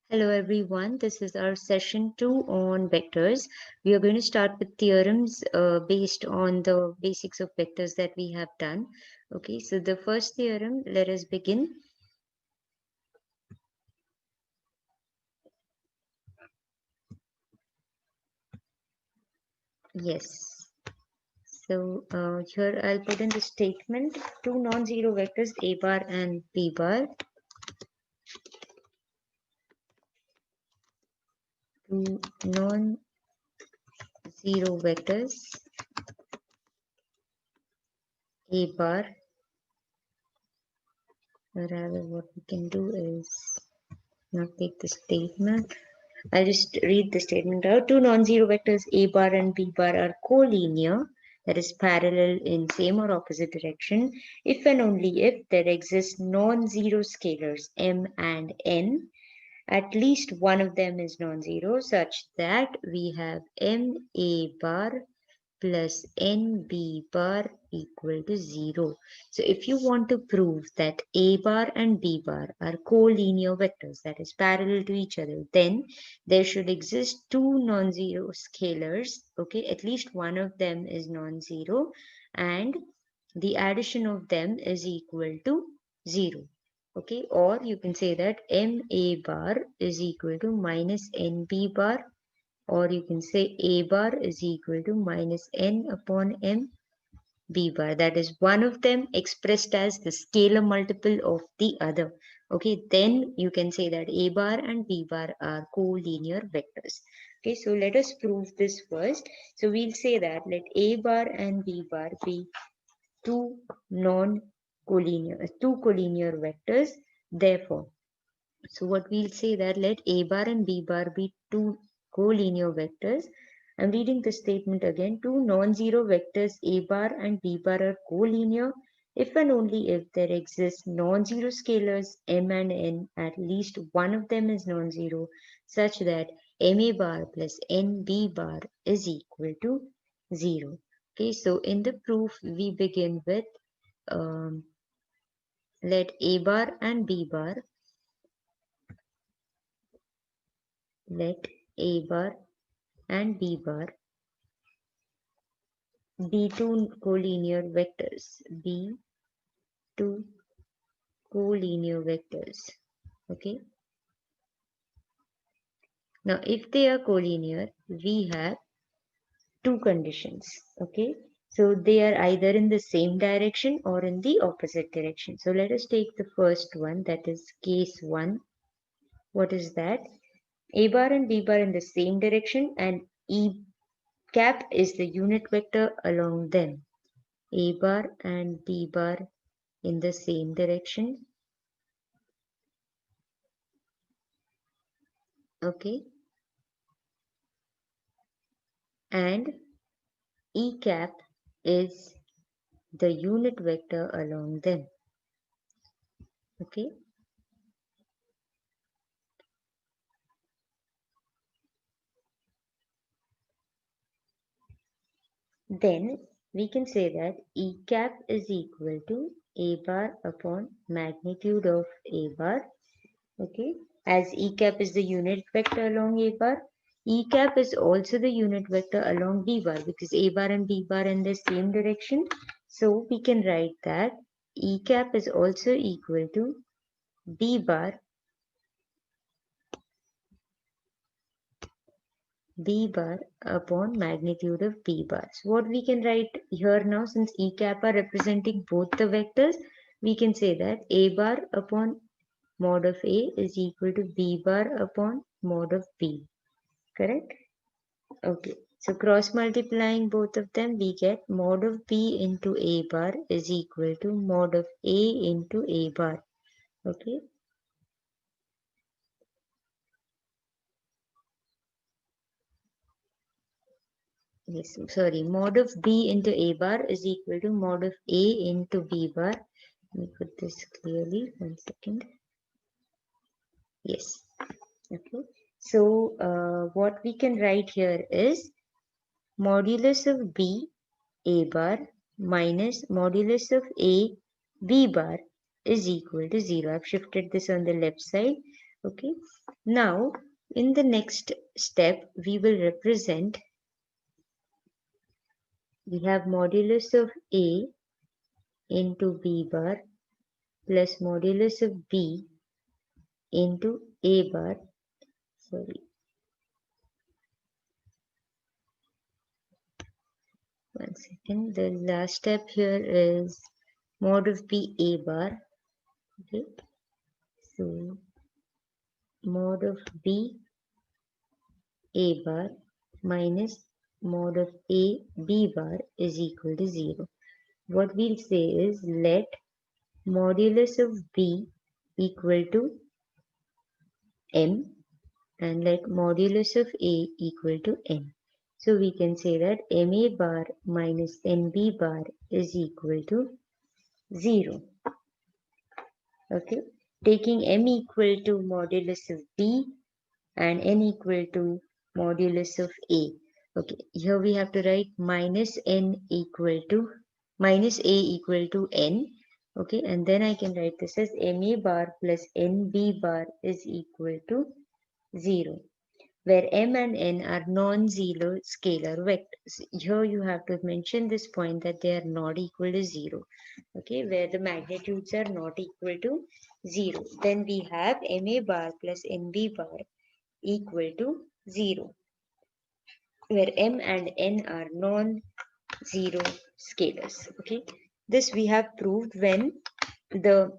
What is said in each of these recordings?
Hello everyone, this is our session 2 on vectors. We are going to start with theorems based on the basics of vectors that we have done. Okay, so the first theorem, let us begin. Yes, so here I'll put in the statement, two non-zero vectors A bar and B bar. Two non-zero vectors A bar. Or rather, what we can do is not take the statement. I'll just read the statement out. Two non-zero vectors A bar and B bar are collinear, that is parallel in same or opposite direction, if and only if there exist non-zero scalars M and N. At least one of them is non-zero, such that we have M A bar plus NB bar equal to 0. So if you want to prove that A bar and B bar are collinear vectors, that is parallel to each other, then there should exist two non-zero scalars. Okay, at least one of them is non-zero and the addition of them is equal to 0. Okay, or you can say that MA bar is equal to minus NB bar, or you can say A bar is equal to minus N upon M B bar. That is one of them expressed as the scalar multiple of the other. Okay, then you can say that A bar and B bar are collinear vectors. Okay, so let us prove this first. So we'll say that let A bar and B bar be two collinear vectors. Therefore, so what we'll say that let A bar and B bar be two collinear vectors. I'm reading the statement again. Two non-zero vectors A bar and B bar are collinear if and only if there exist non-zero scalars M and N, at least one of them is non-zero, such that MA bar plus NB bar is equal to 0. Okay, so in the proof we begin with let A bar and B bar let A bar and B bar be two collinear vectors. Be two collinear vectors. Okay. Now, if they are collinear, we have two conditions. Okay. So they are either in the same direction or in the opposite direction. So let us take the first one, that is case 1. What is that? A bar and B bar in the same direction and E cap is the unit vector along them. A bar and B bar in the same direction. Okay. And E cap is the unit vector along them. Okay. Then we can say that E cap is equal to A bar upon magnitude of A bar. Okay. As E cap is the unit vector along A bar, E cap is also the unit vector along B bar because A bar and B bar in the same direction. So we can write that E cap is also equal to B bar upon magnitude of B bar. So what we can write here now, since E cap are representing both the vectors, we can say that A bar upon mod of A is equal to B bar upon mod of B. Correct? Okay. So cross multiplying both of them, we get mod of B into A bar is equal to mod of A into A bar. Okay. Yes, sorry. Mod of B into A bar is equal to mod of A into B bar. Let me put this clearly. 1 second. Yes. Okay. So what we can write here is modulus of B A bar minus modulus of A B bar is equal to 0. I've shifted this on the left side. Okay. Now, in the next step, we will represent, we have modulus of A into B bar plus modulus of B into A bar. Sorry. One second. The last step here is mod of B A bar. Okay. So mod of B A bar minus mod of A B bar is equal to 0. What we'll say is let modulus of B equal to M and let modulus of A equal to N. So we can say that MA bar minus NB bar is equal to 0. Okay. Taking M equal to modulus of B and N equal to modulus of A. Okay. Here we have to write minus A equal to N. Okay. And then I can write this as MA bar plus NB bar is equal to 0, where M and N are non-zero scalar vectors. Here you have to mention this point that they are not equal to 0. Okay, where the magnitudes are not equal to 0. Then we have MA bar plus NB bar equal to 0, where M and N are non-zero scalars. Okay, this we have proved when the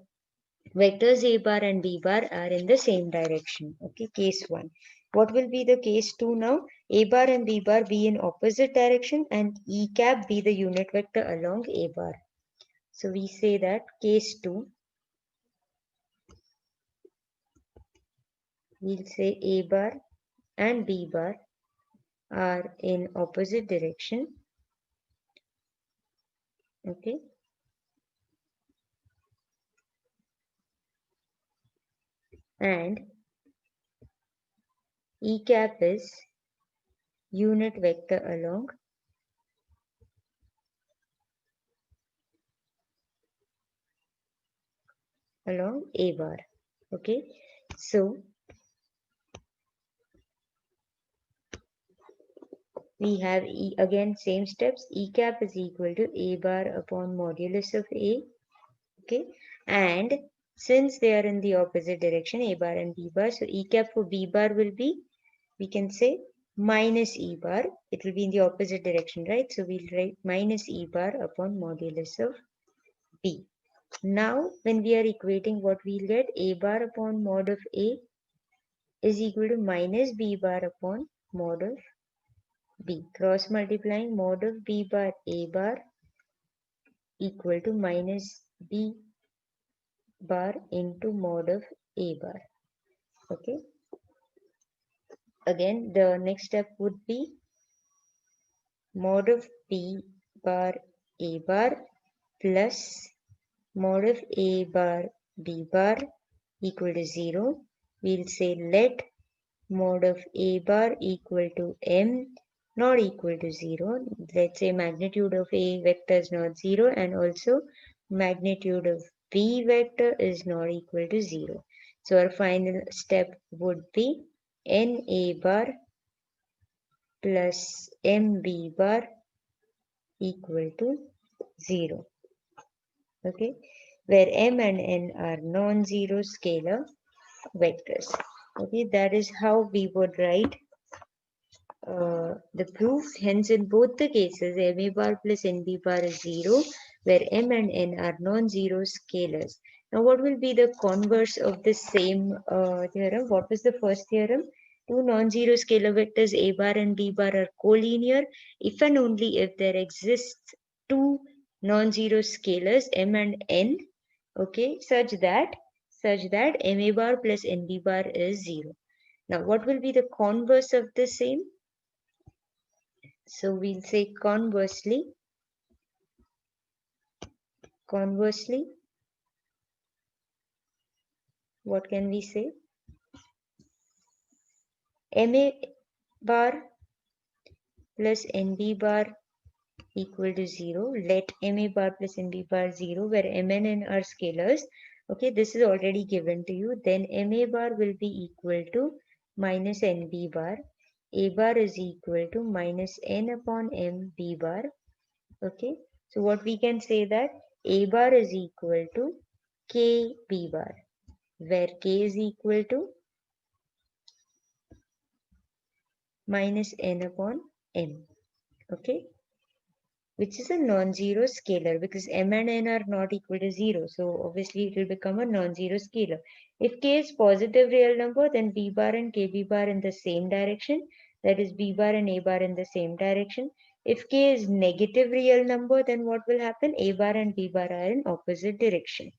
vectors A bar and B bar are in the same direction. Okay, case 1. What will be the case 2 now? A bar and B bar be in opposite direction and E cap be the unit vector along A bar. So we say that case 2, we'll say A bar and B bar are in opposite direction. Okay. And E cap is unit vector along A bar. Okay. So we have again same steps. E cap is equal to A bar upon modulus of A. Okay. And since they are in the opposite direction, A bar and B bar, so E cap for B bar will be, we can say, minus E bar. It will be in the opposite direction, right? So we'll write minus E bar upon modulus of B. Now, when we are equating, what we'll get, A bar upon mod of A is equal to minus B bar upon mod of B. Cross multiplying mod of B bar A bar equal to minus B bar into mod of A bar. Okay. Again, the next step would be mod of B bar A bar plus mod of A bar B bar equal to 0. We'll say let mod of A bar equal to M not equal to 0. Let's say magnitude of A vector is not 0 and also magnitude of B vector is not equal to 0. So our final step would be NA bar plus MB bar equal to 0. Okay, where M and N are non-zero scalar vectors. Okay, that is how we would write the proof. Hence, in both the cases, MA bar plus NB bar is 0, where M and N are non-zero scalars. Now, what will be the converse of the same theorem? What was the first theorem? Two non-zero scalar vectors A bar and B bar are collinear if and only if there exists two non-zero scalars M and N, okay, such that MA bar plus NB bar is 0. Now, what will be the converse of the same? So we'll say conversely, what can we say? MA bar plus NB bar equal to 0. Let MA bar plus NB bar 0, where M and N are scalars. Okay, this is already given to you. Then MA bar will be equal to minus NB bar. A bar is equal to minus N upon M B bar. Okay, so what we can say that A bar is equal to K B bar, where K is equal to minus N upon M. Okay, which is a non-zero scalar because m and n are not equal to 0. So obviously it will become a non-zero scalar. If k is positive real number, then b bar and kb bar in the same direction. That is b bar and a bar in the same direction. If k is negative real number, then what will happen? A bar and b bar are in opposite direction.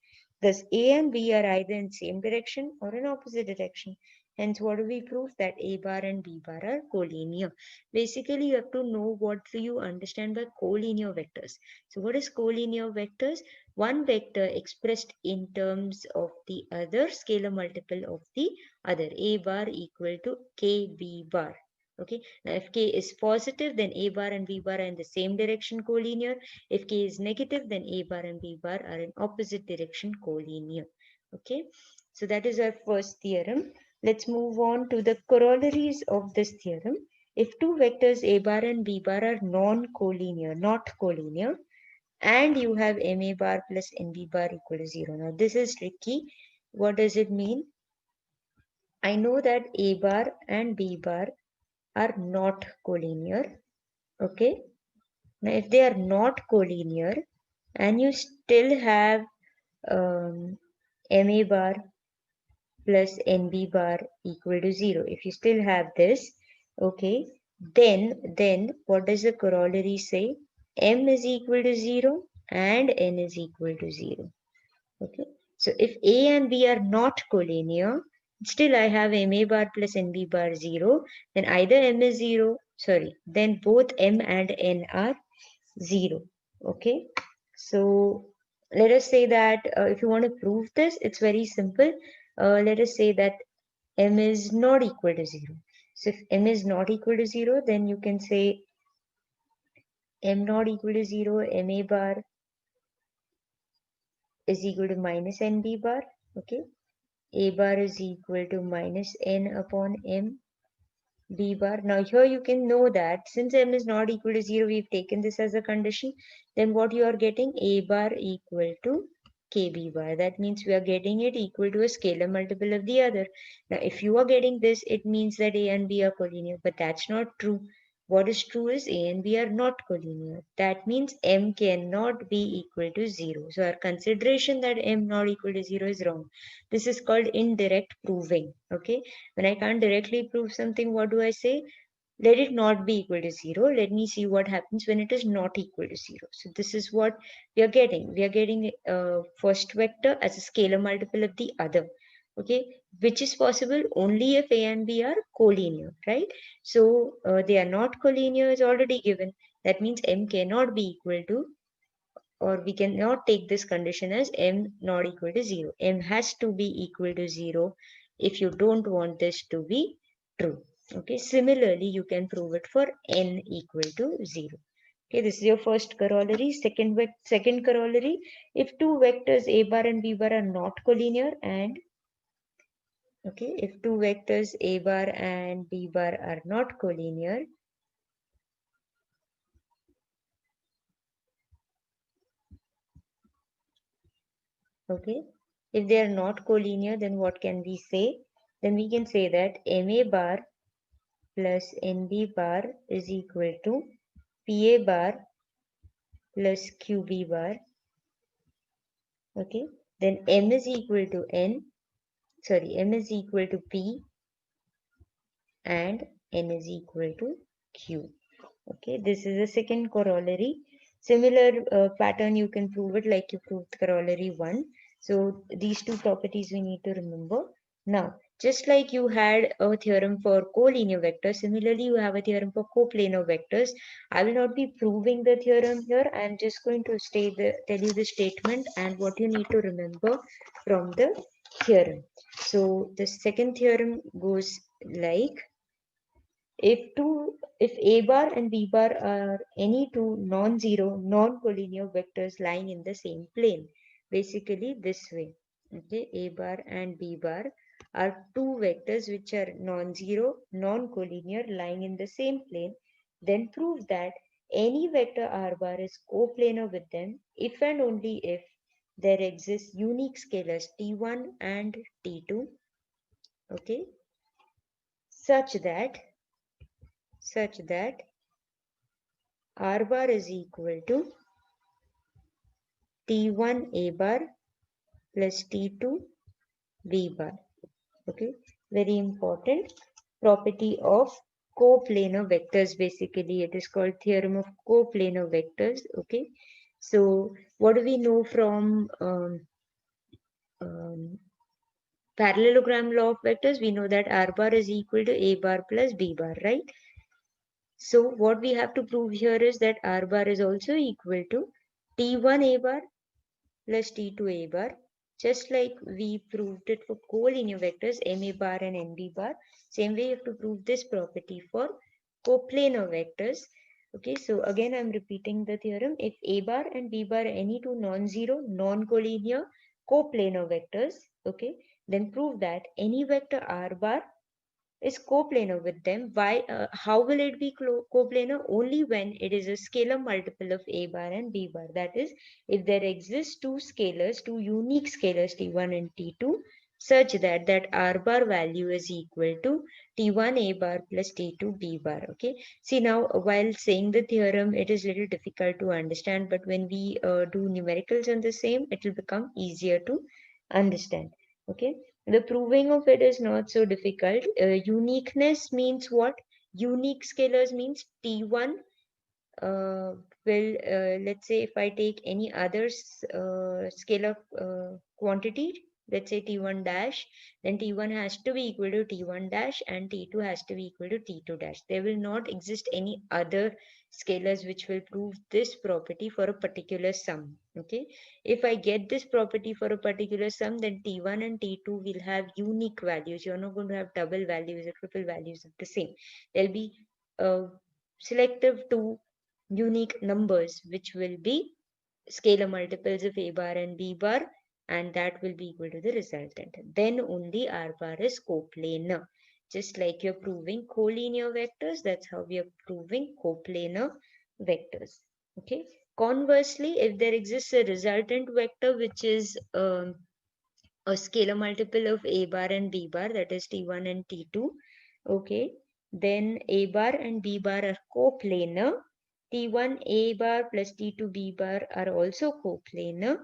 Thus a and b are either in same direction or in opposite direction. Hence, what do we prove? That a bar and b bar are collinear. Basically, you have to know what do you understand by collinear vectors. So what is collinear vectors? One vector expressed in terms of the other scalar multiple of the other. A bar equal to KB bar. Okay. Now, if k is positive, then a bar and b bar are in the same direction collinear. If k is negative, then a bar and b bar are in opposite direction collinear. Okay. So that is our first theorem. Let's move on to the corollaries of this theorem. If two vectors a bar and b bar are non-collinear, not collinear, and you have ma bar plus nb bar equal to 0. Now this is tricky. What does it mean? I know that a bar and b bar are not collinear. Okay. Now if they are not collinear and you still have ma bar plus nb bar equal to 0. If you still have this, okay, then what does the corollary say? M is equal to 0 and n is equal to 0. Okay, so if a and b are not collinear, still I have ma bar plus nb bar 0, then either m is 0, sorry, then both m and n are 0. Okay, so let us say that if you want to prove this, it's very simple. Let us say that m is not equal to 0. So if m is not equal to 0, then you can say m not equal to 0, ma bar is equal to minus nb bar. Okay, a bar is equal to minus n upon m b bar. Now here you can know that since m is not equal to 0, we've taken this as a condition. Then what you are getting? A bar equal to kb bar. That means we are getting it equal to a scalar multiple of the other. Now if you are getting this, it means that a and b are collinear, but that's not true. What is true is a and b are not collinear. That means m cannot be equal to 0. So our consideration that m not equal to 0 is wrong. This is called indirect proving. Okay, when I can't directly prove something, what do I say? Let it not be equal to 0. Let me see what happens when it is not equal to 0. So this is what we are getting. We are getting first vector as a scalar multiple of the other. Okay, which is possible only if a and b are collinear, right? So they are not collinear is already given. That means m cannot be equal to, or we cannot take this condition as m not equal to 0. M has to be equal to 0 if you don't want this to be true. Okay, similarly, you can prove it for n equal to 0. Okay, this is your first corollary. Second corollary, if two vectors a bar and b bar are not collinear and okay, if two vectors a bar and b bar are not collinear, okay, if they are not collinear, then what can we say? Then we can say that ma bar plus nb bar is equal to pa bar plus qb bar. Okay, then m is equal to n, sorry, m is equal to p and n is equal to q. Okay, this is the second corollary. Similar pattern you can prove it like you proved corollary 1. So these two properties we need to remember. Now, just like you had a theorem for collinear vectors, similarly you have a theorem for coplanar vectors. I will not be proving the theorem here. I am just going to tell you the statement and what you need to remember from the theorem. So the second theorem goes like, if a bar and b bar are any two non-zero, non-collinear vectors lying in the same plane, basically this way. okay, A bar and B bar are two vectors which are non-zero, non-collinear, lying in the same plane, then prove that any vector R bar is coplanar with them if and only if there exist unique scalars T1 and T2, okay, such that R bar is equal to T1 A bar plus T2 B bar. Okay, very important property of coplanar vectors. Basically, it is called theorem of coplanar vectors. Okay, so what do we know from um, parallelogram law of vectors? We know that R bar is equal to A bar plus B bar, right? So what we have to prove here is that R bar is also equal to T1 A bar plus T2 A bar, just like we proved it for collinear vectors MA bar and NB bar. Same way you have to prove this property for coplanar vectors. Okay, so again I'm repeating the theorem. If A bar and B bar are any two non-zero, non-collinear coplanar vectors, okay, then prove that any vector R bar is coplanar with them. Why? How will it be coplanar? Only when it is a scalar multiple of A bar and B bar. That is, if there exist two scalars, two unique scalars T1 and T2, such that R bar value is equal to T1 A bar plus T2 B bar. Okay. See now, while saying the theorem, it is little difficult to understand, but when we do numericals on the same, it will become easier to understand. Okay. The proving of it is not so difficult. Uniqueness means what? Unique scalars means T1 will, let's say if I take any other scalar quantity, let's say T1 dash, then T1 has to be equal to T1 dash and T2 has to be equal to T2 dash. There will not exist any other scalars which will prove this property for a particular sum. Okay. If I get this property for a particular sum, then T1 and T2 will have unique values. You're not going to have double values or triple values of the same. There'll be selective to unique numbers which will be scalar multiples of A bar and B bar, and that will be equal to the resultant. Then only R bar is coplanar. Just like you're proving collinear vectors, that's how we are proving coplanar vectors. Okay. Conversely, if there exists a resultant vector which is a scalar multiple of A bar and B bar, that is T1 and T2, okay, then A bar and B bar are coplanar. T1 A bar plus T2 B bar are also coplanar.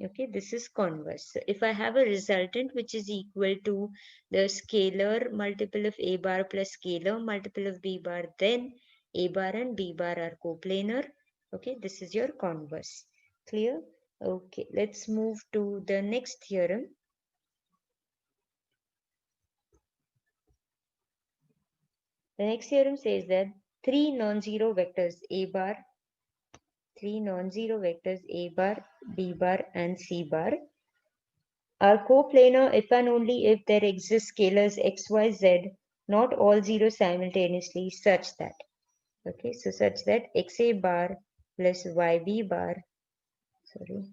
Okay, this is converse. So if I have a resultant which is equal to the scalar multiple of A bar plus scalar multiple of B bar, then A bar and B bar are coplanar. Okay, this is your converse. Clear? Okay, let's move to the next theorem. The next theorem says that three non-zero vectors A bar, B bar, and C bar are coplanar if and only if there exist scalars x, y, z, not all zero simultaneously, such that, okay, so such that xa bar plus yb bar, sorry,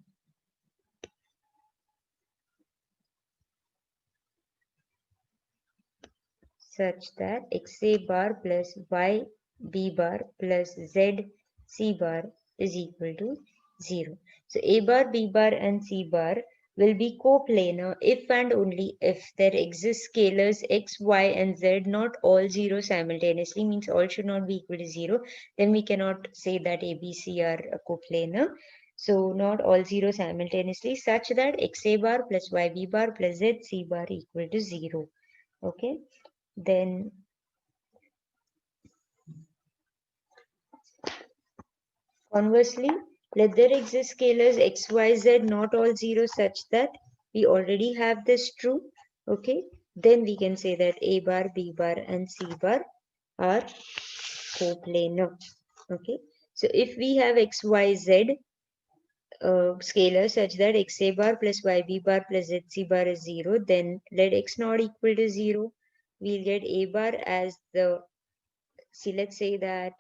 such that xa bar plus yb bar plus zc bar is equal to 0. So a bar, b bar and c bar will be coplanar if and only if there exist scalars x, y and z, not all 0 simultaneously, means all should not be equal to 0. Then we cannot say that a, b, c are coplanar. So not all 0 simultaneously, such that xa bar plus yb bar plus zc bar equal to 0. Okay. Then conversely, let there exist scalars x, y, z, not all 0, such that we already have this true. Okay, then we can say that a bar, b bar and c bar are coplanar. Okay, so if we have x, y, z scalar such that xa bar plus yb bar plus zc bar is 0, then let x not equal to 0. We'll get a bar as the, see, let's say that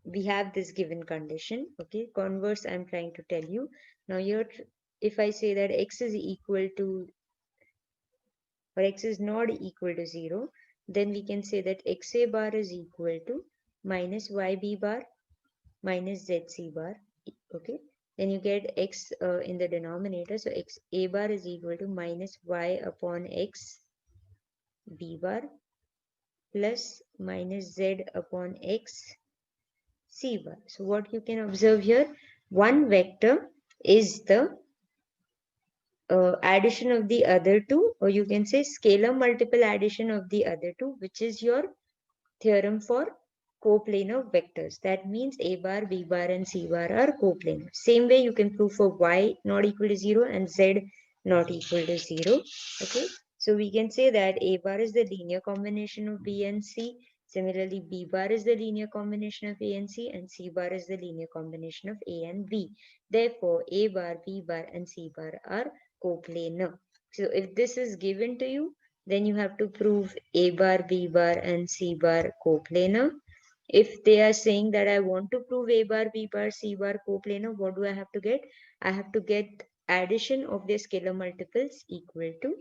we have this given condition. Okay, converse I'm trying to tell you. Now here if I say that x is equal to, or x is not equal to 0, then we can say that xa bar is equal to minus yb bar minus zc bar. Okay, then you get x in the denominator, so x a bar is equal to minus y upon x b bar plus minus z upon x c bar. So what you can observe here, one vector is the addition of the other two, or you can say scalar multiple addition of the other two, which is your theorem for coplanar vectors. That means a bar, b bar and c bar are coplanar. Same way you can prove for y not equal to 0 and z not equal to 0. Okay, so we can say that a bar is the linear combination of b and c. Similarly, b bar is the linear combination of a and c, and c bar is the linear combination of a and b. Therefore, a bar, b bar and c bar are coplanar. So if this is given to you, then you have to prove a bar, b bar and c bar coplanar. If they are saying that I want to prove a bar, b bar, c bar coplanar, what do I have to get? I have to get addition of their scalar multiples equal to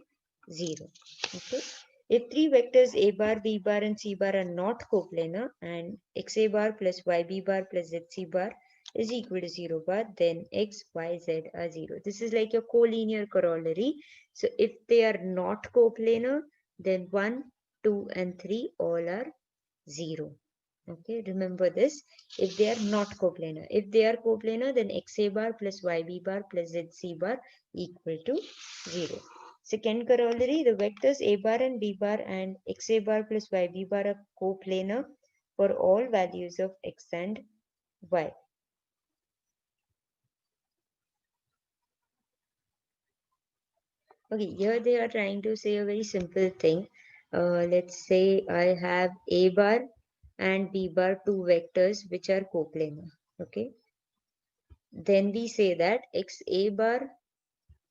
0. Okay. If three vectors a bar, b bar and c bar are not coplanar and xa bar plus yb bar plus zc bar is equal to 0 bar, then x, y, z are 0. This is like a collinear corollary. So if they are not coplanar, then 1, 2 and 3 all are 0. Okay, remember this. If they are not coplanar. If they are coplanar, then xa bar plus yb bar plus zc bar equal to 0. Second corollary, the vectors a bar and b bar and xa bar plus yb bar are coplanar for all values of x and y. Okay, here they are trying to say a very simple thing. Let's say I have a bar and b bar, two vectors which are coplanar. Okay, then we say that xa bar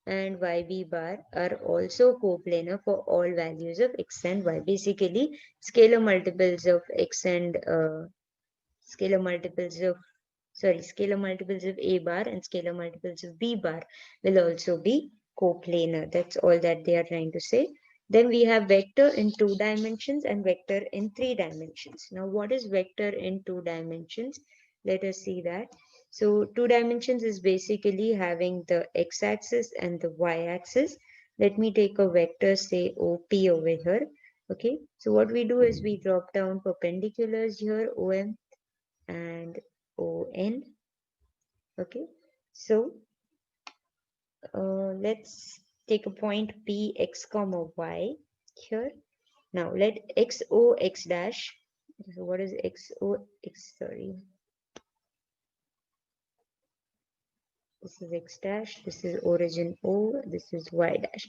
and yb bar are also coplanar for all values of x and y. Basically, scalar multiples of x and scalar multiples of scalar multiples of a bar and scalar multiples of b bar will also be coplanar. That's all that they are trying to say. Then we have vector in 2 dimensions and vector in 3 dimensions. Now, what is vector in 2 dimensions? Let us see that. So, 2 dimensions is basically having the x-axis and the y-axis. Let me take a vector, say OP over here. Okay, so what we do is we drop down perpendiculars here, OM and ON. Okay, so let's take a point P x comma y here. Now let x o x dash. So what is x o x? Sorry, this is x dash. This is origin O. This is y dash.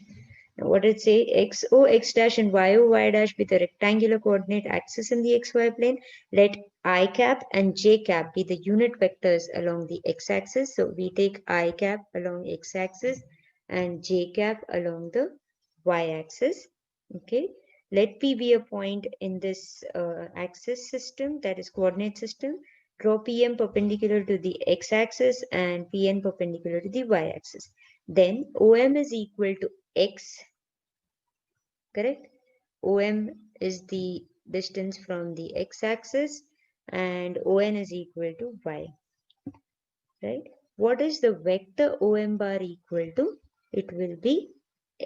Now what did it say? X o x dash and y o y dash with a rectangular coordinate axis in the xy plane. Let I cap and j cap be the unit vectors along the x-axis. So we take I cap along x-axis and j cap along the y-axis. Okay. Let P be a point in this axis system, that is coordinate system. Draw PM perpendicular to the x-axis and PN perpendicular to the y-axis. Then OM is equal to x, correct? OM is the distance from the x-axis and ON is equal to y, right? What is the vector OM bar equal to? It will be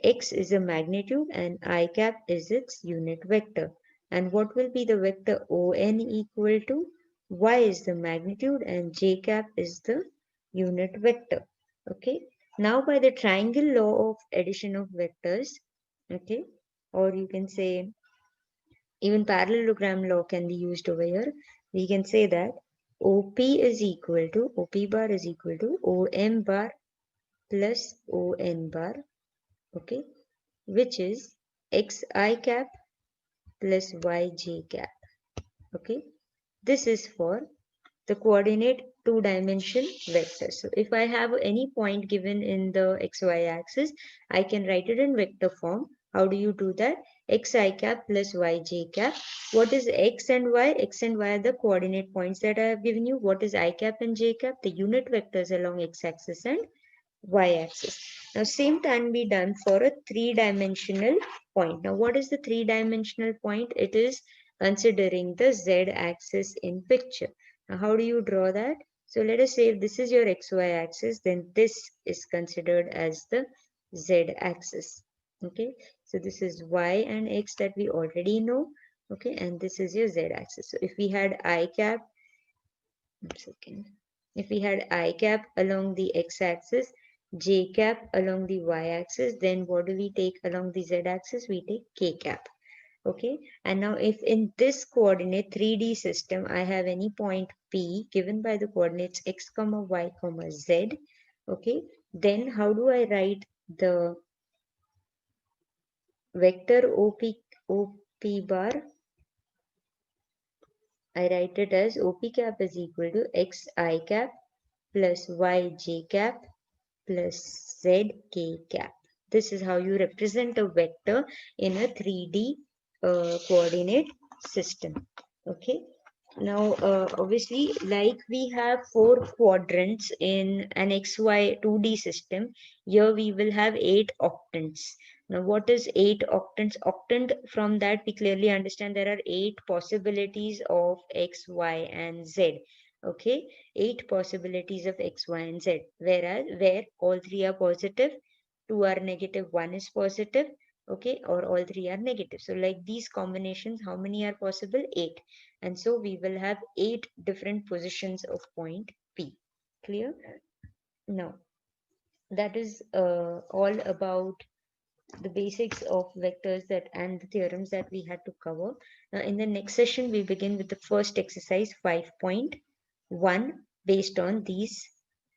x is a magnitude and I cap is its unit vector. And what will be the vector ON equal to? Y is the magnitude and j cap is the unit vector. Okay. Now by the triangle law of addition of vectors, okay, or you can say even parallelogram law can be used over here. We can say that OP is equal to, OP bar is equal to OM bar plus ON bar, okay, which is xi cap plus yj cap, okay. This is for the coordinate 2-dimension vector. So if I have any point given in the xy axis, I can write it in vector form. How do you do that? Xi cap plus yj cap. What is x and y? X and y are the coordinate points that I have given you. What is I cap and j cap? The unit vectors along x-axis and y-axis. Now same can be done for a three-dimensional point. Now what is the three-dimensional point? It is considering the z-axis in picture. Now how do you draw that? So let us say if this is your xy axis, then this is considered as the z-axis. Okay, so this is y and x that we already know. Okay, and this is your z-axis. So if we had I cap, 1 second. If we had I cap along the x-axis, j cap along the y-axis, then what do we take along the z-axis? We take k cap. Okay, and now if in this coordinate 3D system I have any point P given by the coordinates x comma y comma z, okay, then how do I write the vector OP bar? I write it as OP cap is equal to xi cap plus yj cap plus zk cap. This is how you represent a vector in a 3D coordinate system. Okay. Now, obviously, like we have 4 quadrants in an XY 2D system, here we will have 8 octants. Now, what is 8 octants? Octant, from that we clearly understand there are 8 possibilities of X, Y, and Z. Okay, 8 possibilities of X, Y, and Z. Whereas, where all 3 are positive, 2 are negative, 1 is positive, okay, or all 3 are negative. So like these combinations, how many are possible? 8. And so we will have 8 different positions of point P. Clear? Now, that is all about the basics of vectors that and the theorems that we had to cover. Now, in the next session, we begin with the first exercise 5.1 based on these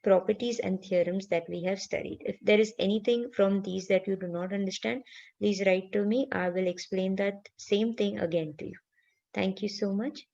properties and theorems that we have studied. If there is anything from these that you do not understand, please write to me. I will explain that same thing again to you. Thank you so much.